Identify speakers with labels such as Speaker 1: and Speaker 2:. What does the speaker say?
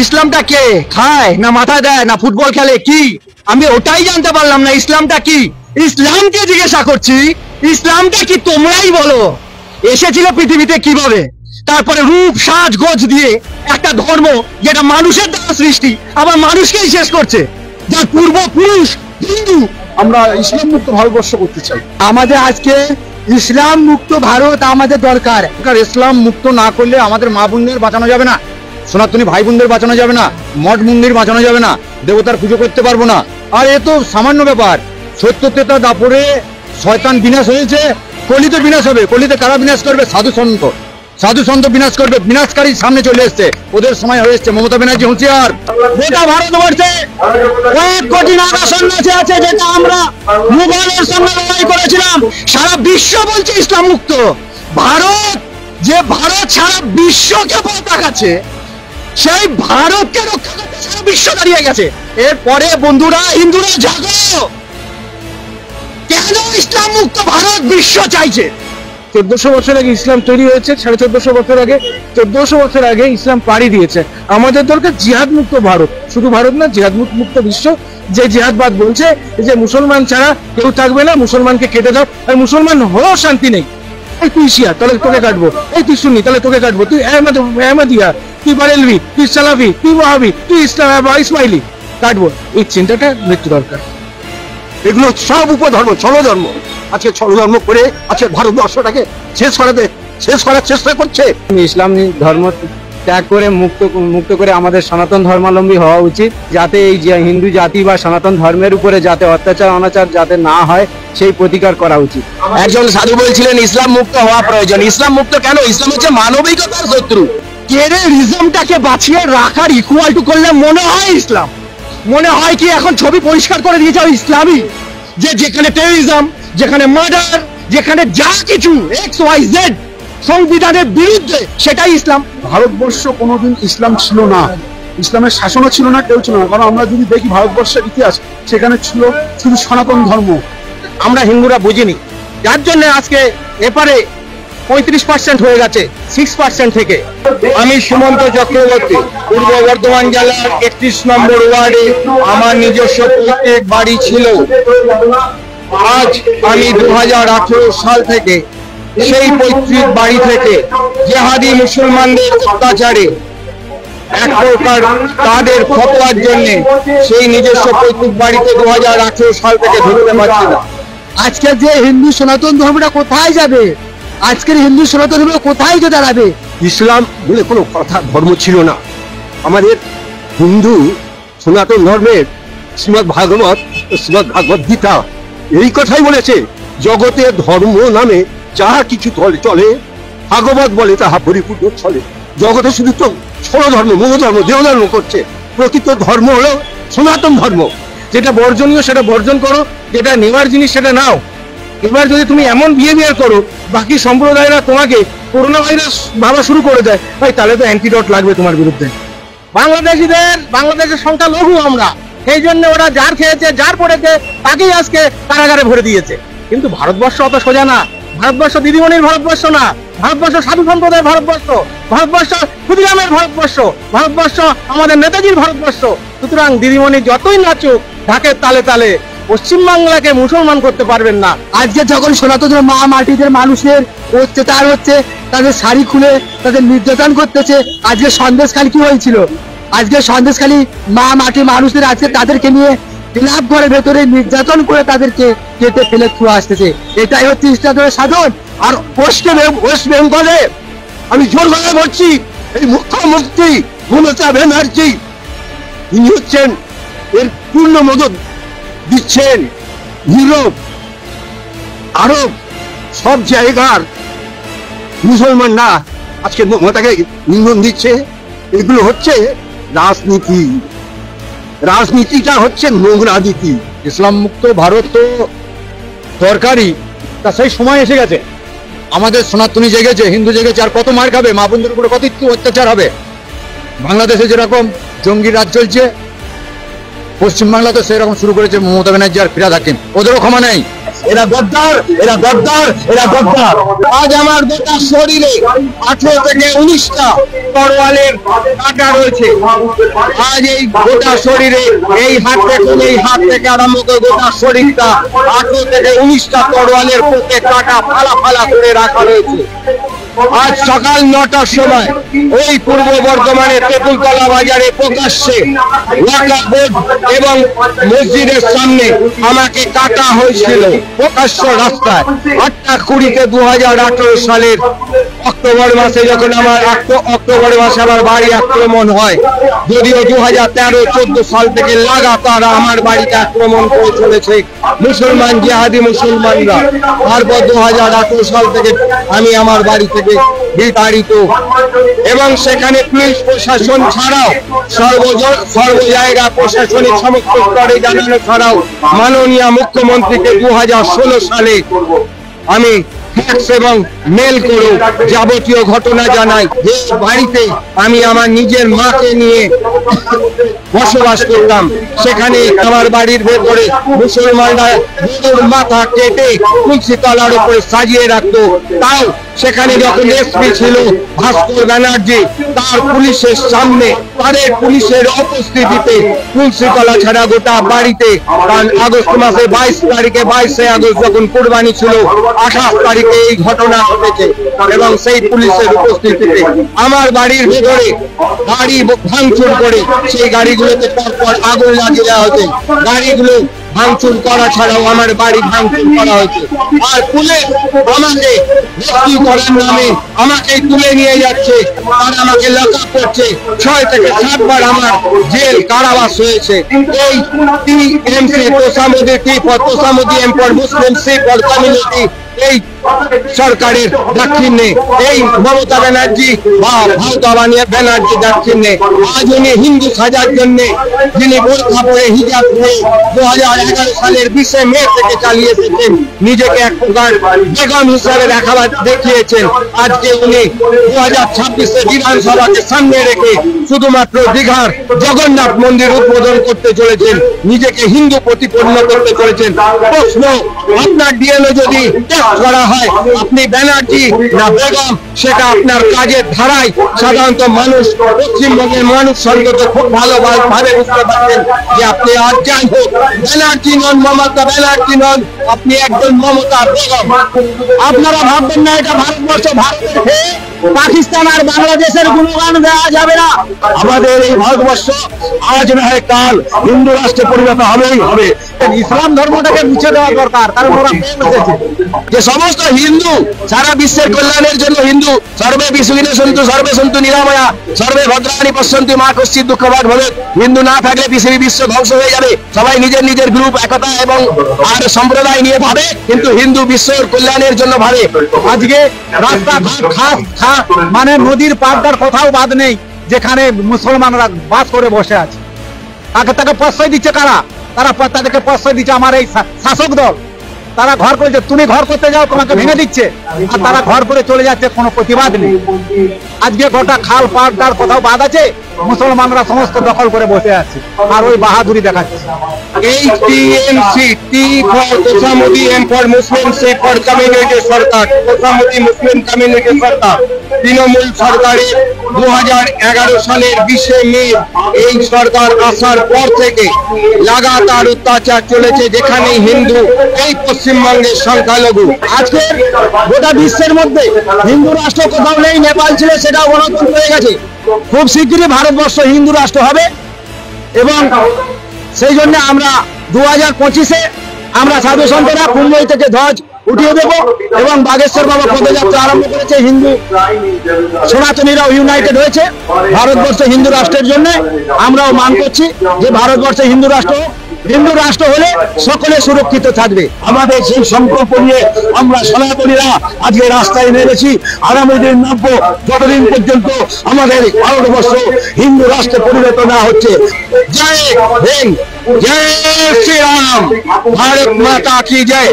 Speaker 1: ইসলামটা কে খায় না মাথা দেয় না ফুটবল খেলে কি আমি ওটাই জানতে পারলাম না। ইসলামটা কি? ইসলামকে জিজ্ঞাসা করছি ইসলামটা কি তোমরাই বলো। এসেছিল পৃথিবীতে কিভাবে, তারপরে রূপ সাজ গোজ দিয়ে একটা ধর্ম যেটা মানুষের দ্বারা সৃষ্টি আবার মানুষকেই শেষ করছে, যার পূর্বপুরুষ হিন্দু।
Speaker 2: আমরা ইসলাম মুক্ত ভারতবর্ষ করতে চাই।
Speaker 1: আমাদের আজকে ইসলাম মুক্ত ভারত আমাদের দরকার।
Speaker 2: ইসলাম মুক্ত না করলে আমাদের মা বোনদের বাঁচানো যাবে না, সনাতনী ভাই বোনদের বাঁচানো যাবে না, মঠ মন্দির বাঁচানো যাবে না, দেবতার পুজো করতে পারবো না। আর এ তো সামান্য ব্যাপার। সত্য তেতা দাপরে শয়তান বিনাশ হয়েছে, কলিতে বিনাশ হবে। কলিতে কারা বিনাশ করবে? সাধু সন্ত। সাধু সন্ত বিনাশ করবে, বিনাশকারী সামনে চলে এসছে, ওদের সময় হয়ে এসছে। মমতা ব্যানার্জি হুঁশিয়ার। গোটা ভারতবর্ষে 1 কোটি নাগা সন্ন্যাসী আছে, যেটা আমরা মুঘলের সঙ্গে লড়াই করেছিলাম। সারা বিশ্ব বলছে ইসলাম মুক্ত ভারত। যে ভারত সারা বিশ্বকে পতাকাচ্ছে, সেই ভারতকে রক্ষা করতে সারা বিশ্ব দাঁড়িয়ে গেছে। এরপরে বন্ধুরা হিন্দুরা জাগো, কেন ইসলাম মুক্ত ভারত বিশ্ব চাইছে? 1400 বছর আগে ইসলাম তৈরি হয়েছে, 1450 বছর আগে, 1400 বছর আগে ইসলাম পাড়ি দিয়েছে। আমাদের দরকার জিহাদ মুক্ত ভারত, শুধু ভারত না, জিহাদ মুক্ত বিশ্ব। যে জিহাদবাদ বলছে যে মুসলমান ছাড়া কেউ থাকবে না, মুসলমানকে কেটে দাও, আর মুসলমান হয়েও শান্তি নেই। এই তুই শিয়া, তাহলে তোকে কাটবো। এই তুই সুন্নি, তাহলে তোকে কাটবো। তুই আহমদিয়া, তুই বারেলভি, তুই সালাফি, তুই ওয়াহাবি, তুই ইসমাইলি, কাটবো। এই চিন্তাটা মৃত্যু দরকার।
Speaker 1: এগুলো সব উপধর্ম, ছলধর্ম। আজকে ছলধর্ম করে আজকে ভারতবর্ষটাকে শেষ করার চেষ্টা করছে।
Speaker 3: ইসলাম ধর্ম ত্যাগ করে মুক্ত করে আমাদের সনাতন ধর্মাবলম্বী হওয়া উচিত, যাতে এই হিন্দু জাতি বা সনাতন ধর্মের উপরে যাতে অত্যাচার অনাচার যাতে না হয় সেই প্রতিকার করা উচিত।
Speaker 1: একজন সাধু বলছিলেন ইসলাম মুক্ত হওয়া প্রয়োজন। ইসলাম মুক্ত কেন? ইসলাম হচ্ছে মানবিকতার শত্রু। টেররিজমটাকে বাঁচিয়ে রাখার ইকুয়াল টু করলে মনে হয় ইসলাম। মনে হয় কি এখন ছবি পরিষ্কার করে দিয়েছে ইসলামই, যে যেখানে টেররিজম, যেখানে মার্ডার, যেখানে যা কিছু XYZ সংবিধানের বিরুদ্ধে, সেটাই ইসলাম।
Speaker 2: ভারতবর্ষ কোনোদিন ইসলাম ছিল না, ইসলামের শাসনও ছিল না, কেউ ছিল না। কারণ আমরা যদি দেখি ভারতবর্ষের ইতিহাস, সেখানে ছিল শুধু সনাতন ধর্ম।
Speaker 1: আমরা হিন্দুরা বুঝিনি, যার জন্য আজকে এপারে 35% হয়ে গেছে 6% থেকে। আমি সুমন্ত চক্রবর্তী, পূর্ব বর্ধমান জেলার 31 নম্বর ওয়ার্ডে আমার নিজস্ব প্রত্যেক বাড়ি ছিল। আজ আমি 2018 সাল থেকে সেই পৈতৃক বাড়ি থেকে জেহাদি মুসলমানদের অত্যাচারে এক প্রকার তাদের ফতোয়ার জন্য সেই নিজস্ব পৈতৃক বাড়িতে 2018 সাল থেকে ঢুকতে পারছি না। আজকে যে হিন্দু সনাতন ধর্মটা কোথায় যাবে? আজকের হিন্দু সনাতন ধর্ম কোথায় যে দাঁড়াবে? ইসলাম বলে কোনো কথা ধর্ম ছিল না। আমাদের হিন্দু সনাতন ধর্মের শ্রীমদ ভাগবত, শ্রীমদ ভাগবত গীতা এই কথাই বলেছে, জগতে ধর্ম নামে যাহা কিছু চলে ভাগবত বলে তাহা পরিপূর্ণ চলে। জগতে শুধু তো ষোলো ধর্ম, মনোধর্ম, দেহধর্ম করছে। প্রকৃত ধর্ম হলো সনাতন ধর্ম।
Speaker 2: যেটা বর্জনীয় সেটা বর্জন করো, যেটা নেওয়ার জিনিস সেটা নাও। এবার যদি তুমি এমন বিহেভিয়ার করো, বাকি সম্প্রদায়রা তোমাকে করোনা ভাইরাস ভাবা শুরু করে দেয়, ভাই তাহলে তো অ্যান্টিডট লাগবে তোমার বিরুদ্ধে।
Speaker 1: বাংলাদেশের সংখ্যা লঘু আমরা, সেই জন্য ওরা যার খেয়েছে যার পড়েছে তাকেই আজকে কারাগারে ভরে দিয়েছে। কিন্তু ভারতবর্ষ অত সোজা না। ভারতবর্ষ দিদিমণির ভারতবর্ষ না, ভারতবর্ষ সাধু সম্প্রদায়ের ভারতবর্ষ, ভারতবর্ষ ক্ষুদিরামের ভারতবর্ষ, ভারতবর্ষ আমাদের নেতাজির ভারতবর্ষ। সুতরাং দিদিমণি যতই নাচুক ঢাকের তালে তালে, পশ্চিমবাংলাকে মুসলমান করতে পারবেন না। আজকে যখন সনাতন মা মাটিদের মানুষের অত্যাচার হচ্ছে, তাদের শাড়ি খুলে তাদের নির্যাতন করতেছে। আজকে সন্দেশখালী কি হয়েছিল? আজকে সন্দেশখালী মা মাটির মানুষদের আজকে তাদেরকে নিয়ে ক্লাব ঘরের ভেতরে নির্যাতন করে তাদেরকে কেটে ফেলে ছুঁয়ে আসতেছে। এটাই হচ্ছে ইসলামের সাধন। আর ওয়েস্ট বেঙ্গলে আমি জোর গলায় বলছি, এই মুখ্যমন্ত্রী মমতা ব্যানার্জি তিনি হচ্ছেন এর পূর্ণ মদত দিচ্ছেন। ইউরোপ, আরব সব জায়গার মুসলমানরা আজকে মমতাকে ইন্ধন দিচ্ছে। এগুলো হচ্ছে রাজনীতি। রাজনীতিটা হচ্ছে নোংরা নীতি।
Speaker 2: ইসলাম মুক্ত ভারত তো দরকারই, তা সেই সময় এসে গেছে। আমাদের সনাতনী জেগেছে, হিন্দু জেগেছে, আর কত মার খাবে? মা বোনদের উপরে কত অত্যাচার হবে? বাংলাদেশে যেরকম জঙ্গি রাজ চলছে, পশ্চিমবাংলা তো সেরকম শুরু করেছে মমতা ব্যানার্জি আর ফিরাদ হাকিম, ওদেরও ক্ষমা নেই।
Speaker 1: এরা গদ্দার, এরা গদ্দার, এরা গদ্দার। আজ আমার গোটা শরীরে 18 থেকে 19টা তরোয়ালের কাঁটা রয়েছে। আজ এই গোটা শরীরে এই হাত থেকে আরম্ভ করে গোটা শরীরটা 18 থেকে 19টা তরোয়ালের পোকে কাঁটা ফালা ফালা করে রাখা রয়েছে। আজ সকাল 9টার সময় ওই পূর্ব বর্ধমানের তেঁতুলতলা বাজারে প্রকাশ্যে ওয়াকফ বোর্ড এবং মসজিদের সামনে আমাকে কাটা হয়েছিল প্রকাশ্য রাস্তায়। 8টা 2018 সালের অক্টোবর মাসে যখন অক্টোবর মাসে আমার বাড়ি আক্রমণ হয়, যদিও 2013-14 সাল থেকে লাগাতার আমার বাড়িতে আক্রমণ করে চলেছে মুসলমান জিহাদি মুসলমানরা। তারপর 2018 সাল থেকে আমি আমার বাড়ি থেকে বিতাড়িত এবং সেখানে পুলিশ প্রশাসন ছাড়াও সর্ব জায়গা প্রশাসনিক সমস্ত স্তরে জানানো ছাড়াও মাননীয় মুখ্যমন্ত্রীকে 2016 সালে আমি ফ্যাক্স এবং মেল করে যাবতীয় ঘটনা জানাই যে বাড়িতে আমি আমার নিজের মাকে নিয়ে বসবাস করতাম। সেখানে আমার বাড়ির ভেতরে মুসলমানরা গরুর মাথা কেটে তুলসী তলার উপরে সাজিয়ে রাখতো। তাও সেখানে যখন এসপি ছিল ভাস্কর ব্যানার্জি, তার পুলিশের সামনে তাদের পুলিশের উপস্থিতিতে তুলসী তলা ছাড়া গোটা বাড়িতে আগস্ট মাসে 22 আগস্ট যখন কুরবানি ছিল, 28 তারিখে এই ঘটনা ঘটেছে এবং সেই পুলিশের উপস্থিতিতে আমার বাড়ির ভেতরে গাড়ি ভাঙচুর করে সেই গাড়িগুলোতে পরপর আগুন লাগিয়ে দেওয়া হয়েছে। গাড়িগুলো ভাঙচুর করা ছাড়াও আমার বাড়ি ভাঙচুর করা হয়েছে। আর পুলিশ আমাকে রেস্কিউ করার নামে আমাকে তুলে নিয়ে যাচ্ছে, আর আমাকে লক আপ করছে। 6 থেকে 7 বার আমার জেল কারাবাস হয়েছে। এই টিএমসি তোষামোদি এম্পাওয়ার মুসলিম ফর কমিউনিটি এই সরকারের দাক্ষিণ্যে, এই মমতা ব্যানার্জি বা মমতা ব্যানার্জি দাক্ষিণ্যে আজ উনি হিন্দু সাজার জন্য যিনি বোরখা পরে হিজাব পরে 2011 সালের 20 মে থেকে চালিয়ে এসেছেন, নিজেকে এক প্রকার বেগম হিসাবে দেখিয়েছেন। আজকে উনি 2026 বিধানসভাকে সামনে রেখে শুধুমাত্র দীঘার জগন্নাথ মন্দির উদ্বোধন করতে চলেছেন, নিজেকে হিন্দু প্রতিপন্ন করতে চলেছেন। প্রশ্ন, আপনার ডিএনএ যদি টেস্ট করা হয় আপনি ব্যানার্জি না বেগম, সেটা আপনার কাজের ধারায় সাধারণত মানুষ, পশ্চিমবঙ্গের মানুষ সর্বত খুব ভালোভাবে বুঝতে পারছেন যে আপনি আজ যাই হোক ব্যানার্জি নন, মমতা ব্যানার্জি নন, আপনি একজন মমতা বেগম। আপনারা ভাববেন না এটা ভারতবর্ষ, ভারতের হয়ে পাকিস্তান আর বাংলাদেশের গুণগান দেওয়া যাবে না। আমাদের এই ভারতবর্ষ আজ না হয় কাল হিন্দু রাষ্ট্রে পরিণত হবেই হবে। ইসলাম ধর্মটাকে মুছে দেওয়া দরকার, কারণ ওরা এসেছে যে সমস্ত হিন্দু সারা বিশ্বের কল্যাণের জন্য হিন্দু সর্বে বিশ্বজিনে সন্তু সর্বে সন্তু নিরাময়া সর্বে ভদ্রাণী পশ্যন্তু মা কশ্চিৎ দুঃখভাগ ভবেৎ। হিন্দু না থাকলে পৃথিবী বিশ্ব ধ্বংস হয়ে যাবে। সবাই নিজের নিজের গ্রুপ একতা এবং আর সম্প্রদায় নিয়ে ভাবে, কিন্তু হিন্দু বিশ্বের কল্যাণের জন্য ভাবে। আজকে রাস্তাঘাট মানে নদীর পাড়টার কোথাও বাদ নেই যেখানে মুসলমানরা বাস করে বসে আছে। তাকে প্রশ্রয় দিচ্ছে কারা? তাদেরকে প্রশ্রয় দিচ্ছে আমার এই শাসক দল। তারা ঘর করেছে, তুমি ঘর করতে যাও তোমাকে ভেঙে দিচ্ছে, আর তারা ঘর করে চলে যাচ্ছে, কোনো প্রতিবাদ নেই। আজকে গোটা খাল পাড়টার কোথাও বাদ আছে, মুসলমানরা সমস্ত দখল করে বসে আছে আর ওই বাহাদুরি দেখাচ্ছে। এই টিএমসি টি ফর তোষামোদি M for Muslim C for community সরকার, তোষামোদি মুসলিম কমিউনিটি সরকার তৃণমূল সরকারের 2011 সালের 20 মে এই সরকার আসার পর থেকে লাগাতার অত্যাচার চলেছে, যেখানে হিন্দু এই পশ্চিমবঙ্গের সংখ্যালঘু। আজকে গোটা বিশ্বের মধ্যে হিন্দু রাষ্ট্র কোথাও নেই, নেপাল ছিল সেটাও গণতন্ত্র হয়ে গেছে। খুব শীঘ্রই ভারতবর্ষ হিন্দু রাষ্ট্র হবে এবং সেই জন্য আমরা 2025-এ আমরা সাধু সন্তরা কুম্ভই থেকে ধ্বজ উঠিয়ে দেব এবং বাগেশ্বর বাবা পদযাত্রা আরম্ভ করেছে। হিন্দু সনাতনীরাও ইউনাইটেড হয়েছে ভারতবর্ষ হিন্দু রাষ্ট্রের জন্য। আমরাও মান করছি যে ভারতবর্ষে হিন্দু রাষ্ট্র হলে সকলে সুরক্ষিত থাকবে। আমাদের সেই সংকল্প নিয়ে আমরা সনাতনীরা আজকে রাস্তায় নেমেছি। আগামী দিন নামব যতদিন পর্যন্ত আমাদের ভারতবর্ষ হিন্দু রাষ্ট্রে পরিণত না হচ্ছে। জয় হিন্দ, জয় শ্রীরাম, ভারত মাতা কি জয়।